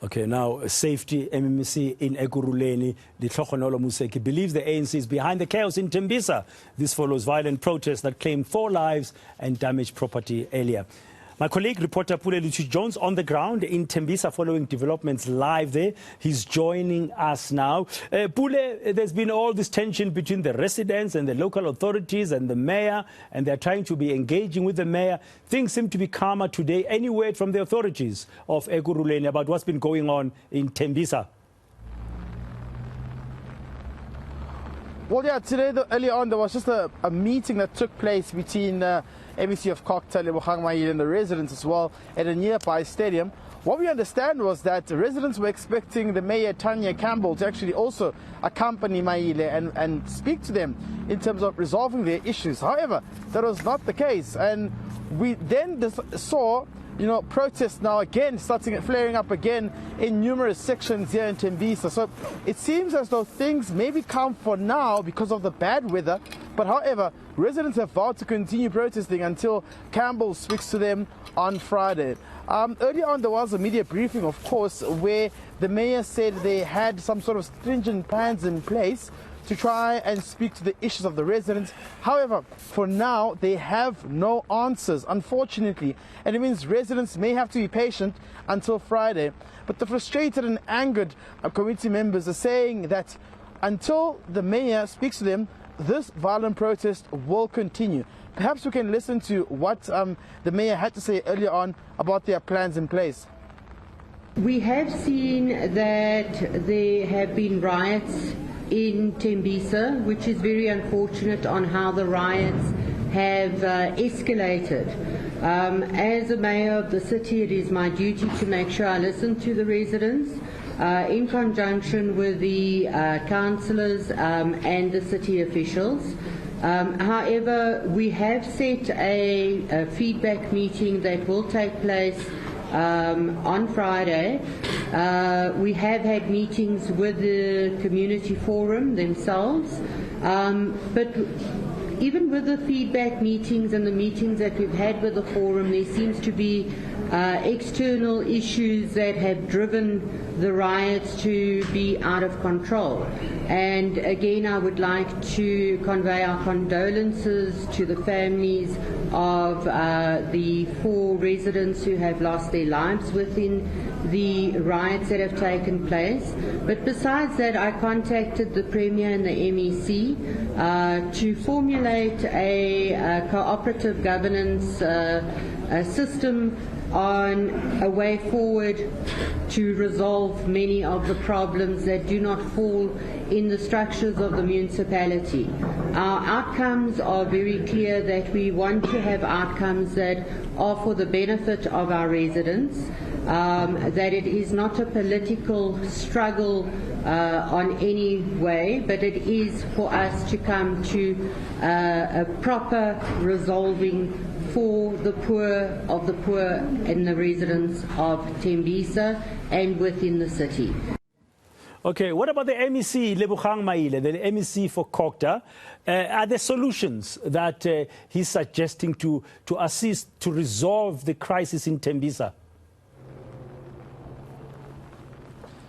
Okay, now safety MEC in Ekurhuleni, Ditlhogonolo Museki, believes the ANC is behind the chaos in Tembisa. This follows violent protests that claimed 4 lives and damaged property earlier. My colleague, reporter Pule-Letshwiti-Jones, on the ground in Tembisa following developments live there. He's joining us now. Pule, there's been all this tension between the residents and the local authorities and the mayor, and they're trying to be engaging with the mayor. Things seem to be calmer today. Any word from the authorities of Ekurhuleni about what's been going on in Tembisa? Well, yeah, today, early on, there was just a meeting that took place between MEC of COGTA, Lebogang, Maile, and the residents as well at a nearby stadium. What we understand was that the residents were expecting the mayor, Tania Campbell, to actually also accompany Maile and speak to them in terms of resolving their issues. However, that was not the case. And we then saw protests now again flaring up again in numerous sections here in Tembisa. So it seems as though things may be calm for now because of the bad weather. But however, residents have vowed to continue protesting until Campbell speaks to them on Friday. Earlier on, there was a media briefing, of course, where the mayor said they had some sort of stringent plans in place to try and speak to the issues of the residents. However, for now, they have no answers, unfortunately, and it means residents may have to be patient until Friday. But the frustrated and angered committee members are saying that until the mayor speaks to them, this violent protest will continue. Perhaps we can listen to what the mayor had to say earlier on about their plans in place. We have seen that there have been riots in Tembisa, which is very unfortunate on how the riots have escalated. As a mayor of the city, it is my duty to make sure I listen to the residents in conjunction with the councillors and the city officials. However, we have set a feedback meeting that will take place on Friday. We have had meetings with the community forum themselves, but even with the feedback meetings and the meetings that we've had with the forum, there seems to be external issues that have driven the riots to be out of control. And again, I would like to convey our condolences to the families of the 4 residents who have lost their lives within the riots that have taken place. But besides that, I contacted the Premier and the MEC to formulate a cooperative governance system on a way forward to resolve many of the problems that do not fall in the structures of the municipality. Our outcomes are very clear, that we want to have outcomes that are for the benefit of our residents, that it is not a political struggle on any way, but it is for us to come to a proper resolving for the poor of the poor and the residents of Tembisa and within the city. Okay, what about the MEC, Lebogang Maile, the MEC for COGTA? Are there solutions that he's suggesting to assist to resolve the crisis in Tembisa?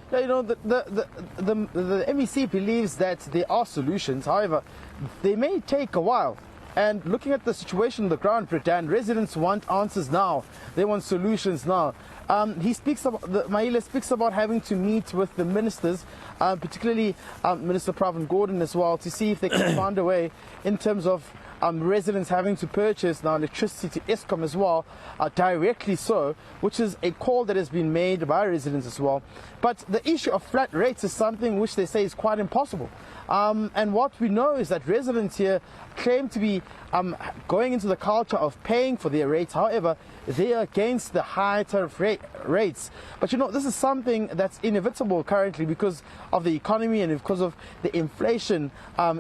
Yeah, the MEC believes that there are solutions. However, they may take a while. And looking at the situation on the ground, Britain, residents want answers now. They want solutions now. Maile speaks about having to meet with the ministers, particularly Minister Pravin Gordhan as well, to see if they can find a way in terms of residents having to purchase now electricity to ESCOM as well, directly so, which is a call that has been made by residents as well. But the issue of flat rates is something which they say is quite impossible. And what we know is that residents here claim to be going into the culture of paying for their rates. However, they are against the high tariff rates. But this is something that's inevitable currently because of the economy and because of the inflation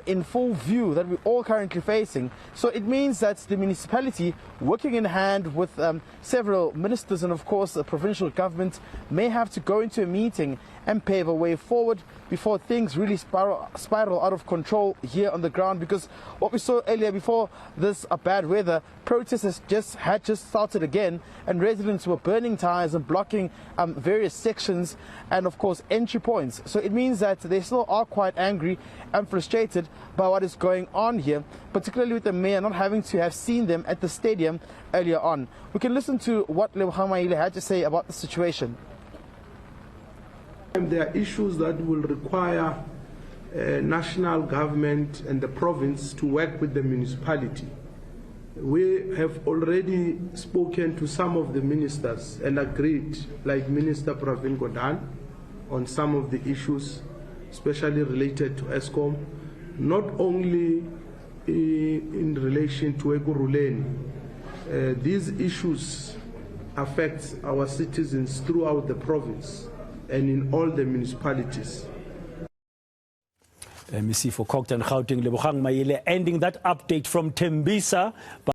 in full view that we're all currently facing. So it means that the municipality, working in hand with several ministers and of course the provincial government, may have to go into a meeting and pave a way forward before things really spiral out of control here on the ground. Because what we saw earlier, before this bad weather, protests had just started again, and residents were burning tires and blocking various sections and of course entry points. So it means that they still are quite angry and frustrated by what is going on here, particularly with the mayor not having to have seen them at the stadium earlier on. We can listen to what Lebogang Maile had to say about the situation. There are issues that will require national government and the province to work with the municipality. We have already spoken to some of the ministers and agreed, like Minister Pravin Gordhan, on some of the issues, especially related to ESCOM, not only in relation to Ekurhuleni. These issues affect our citizens throughout the province and in all the municipalities. MEC for COGTA and Gauteng, Lebogang Maile, ending that update from Tembisa.